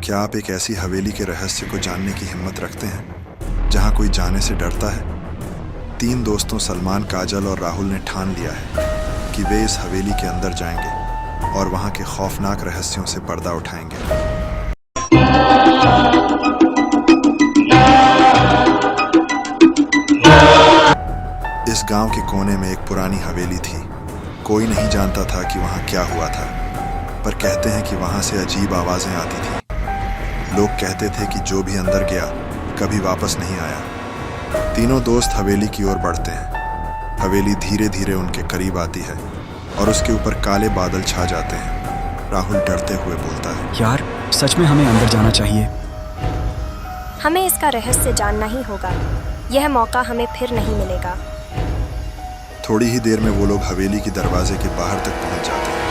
क्या आप एक ऐसी हवेली के रहस्य को जानने की हिम्मत रखते हैं जहां कोई जाने से डरता है? 3 दोस्तों सलमान, काजल और राहुल ने ठान लिया है कि वे इस हवेली के अंदर जाएंगे और वहां के खौफनाक रहस्यों से पर्दा उठाएंगे। इस गांव के कोने में एक पुरानी हवेली थी। कोई नहीं जानता था कि वहां क्या हुआ था, पर कहते हैं कि वहां से अजीब आवाजें आती थी। लोग कहते थे कि जो भी अंदर गया कभी वापस नहीं आया। तीनों दोस्त हवेली की ओर बढ़ते हैं। हवेली धीरे धीरे उनके करीब आती है और उसके ऊपर काले बादल छा जाते हैं। राहुल डरते हुए बोलता है, यार सच में हमें अंदर जाना चाहिए। हमें इसका रहस्य जानना ही होगा। यह मौका हमें फिर नहीं मिलेगा। थोड़ी ही देर में वो लोग हवेली के दरवाजे के बाहर तक पहुंच जाते हैं।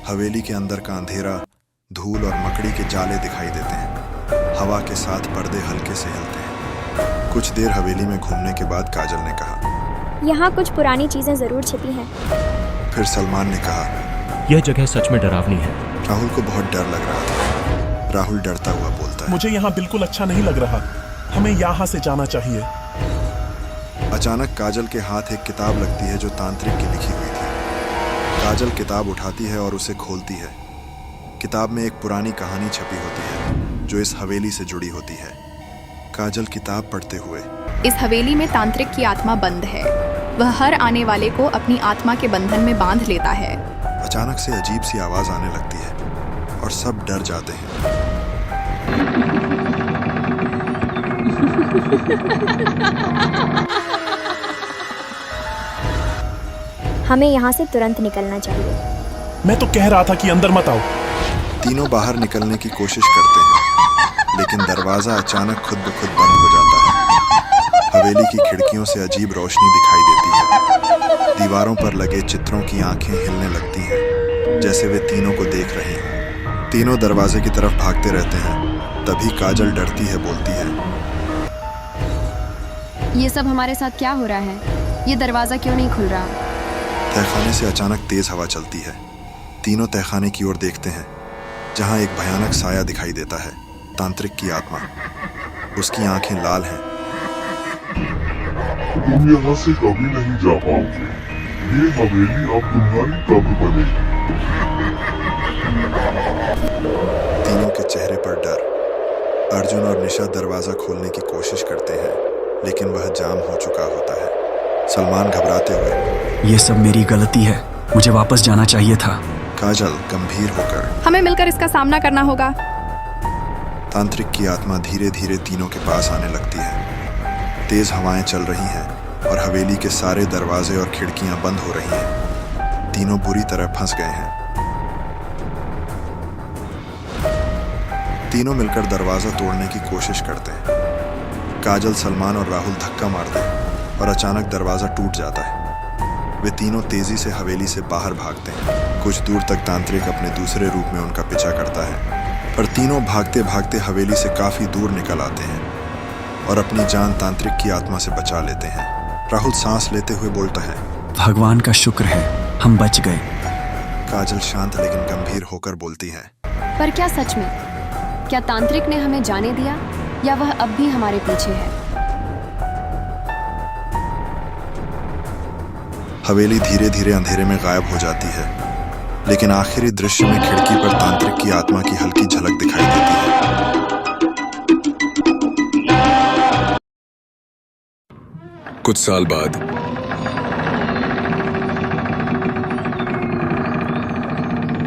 हवेली के अंदर का अंधेरा, धूल और मकड़ी के जाले दिखाई देते हैं। हवा के साथ पर्दे हल्के से हिलते हैं। कुछ देर हवेली में घूमने के बाद काजल ने कहा, यहाँ कुछ पुरानी चीजें जरूर छिपी हैं। फिर सलमान ने कहा, यह जगह सच में डरावनी है। राहुल को बहुत डर लग रहा था। राहुल डरता हुआ बोलता है, मुझे यहाँ बिल्कुल अच्छा नहीं लग रहा। हमें यहाँ से जाना चाहिए। अचानक काजल के हाथ एक किताब लगती है जो तांत्रिक की लिखी हुई थी। काजल किताब उठाती है और उसे खोलती है। किताब में एक पुरानी कहानी छपी होती है जो इस हवेली से जुड़ी होती है। काजल किताब पढ़ते हुए, इस हवेली में तांत्रिक की आत्मा बंद है। वह हर आने वाले को अपनी आत्मा के बंधन में बांध लेता है। अचानक से अजीब सी आवाज आने लगती है और सब डर जाते हैं। हमें यहाँ से तुरंत निकलना चाहिए। मैं तो कह रहा था कि अंदर मत आओ। तीनों बाहर निकलने की कोशिश करते हैं, लेकिन दरवाजा अचानक खुद ब खुद बंद हो जाता है। हवेली की खिड़कियों से अजीब रोशनी दिखाई देती है। दीवारों पर लगे चित्रों की आंखें हिलने लगती हैं, जैसे वे तीनों को देख रहे हैं। तीनों दरवाजे की तरफ भागते रहते हैं। तभी काजल डरती है, बोलती है, ये सब हमारे साथ क्या हो रहा है? ये दरवाजा क्यों नहीं खुल रहा? तहखाने से अचानक तेज हवा चलती है। तीनों तहखाने की ओर देखते हैं, जहां एक भयानक साया दिखाई देता है। तांत्रिक की आत्मा। उसकी आंखें लाल हैं। तुम यहाँ से कभी नहीं जा पाओगे। ये हवेली अब तुम्हारी कब बनेगी। तीनों के चेहरे पर डर। अर्जुन और निशा दरवाजा खोलने की कोशिश करते हैं, लेकिन वह जाम हो चुका होता है। सलमान घबराते हुए, ये सब मेरी गलती है, मुझे वापस जाना चाहिए था। काजल गंभीर होकर, हमें मिलकर इसका सामना करना होगा। तांत्रिक की आत्मा धीरे धीरे तीनों के पास आने लगती है। तेज हवाएं चल रही हैं और हवेली के सारे दरवाजे और खिड़कियां बंद हो रही हैं। तीनों बुरी तरह फंस गए हैं। तीनों मिलकर दरवाजा तोड़ने की कोशिश करते हैं। काजल, सलमान और राहुल धक्का मारते हैं और अचानक दरवाजा टूट जाता है। वे तीनों तेजी से हवेली से बाहर भागते हैं। कुछ दूर तक तांत्रिक अपने दूसरे रूप में उनका पीछा करता है, पर तीनों भागते भागते हवेली से काफी दूर निकल आते हैं और अपनी जान तांत्रिक की आत्मा से बचा लेते हैं। राहुल सांस लेते हुए बोलता है, भगवान का शुक्र है, हम बच गए। काजल शांत लेकिन गंभीर होकर बोलती है, पर क्या सच में? क्या तांत्रिक ने हमें जाने दिया या वह अब भी हमारे पीछे है? हवेली धीरे धीरे अंधेरे में गायब हो जाती है, लेकिन आखिरी दृश्य में खिड़की पर तांत्रिक की आत्मा की हल्की झलक दिखाई देती है। कुछ साल बाद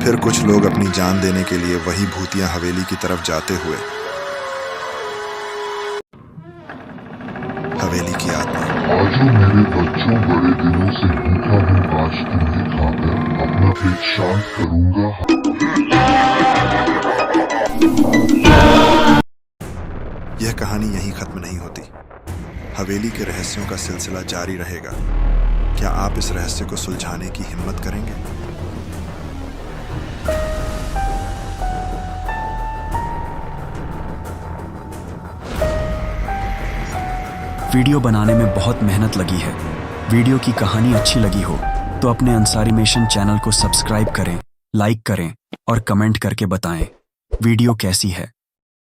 फिर कुछ लोग अपनी जान देने के लिए वही भूतिया हवेली की तरफ जाते हुए, हवेली की आत्मा, आजो मेरे बच्चों, बड़े दिनों से भूखा हूँ। आज तुम्हें खाकर अपना पेट शांत करूंगा। यह कहानी यहीं खत्म नहीं होती। हवेली के रहस्यों का सिलसिला जारी रहेगा। क्या आप इस रहस्य को सुलझाने की हिम्मत करेंगे? वीडियो बनाने में बहुत मेहनत लगी है। वीडियो की कहानी अच्छी लगी हो तो अपने अंसारीमेशन चैनल को सब्सक्राइब करें, लाइक करें और कमेंट करके बताएं वीडियो कैसी है।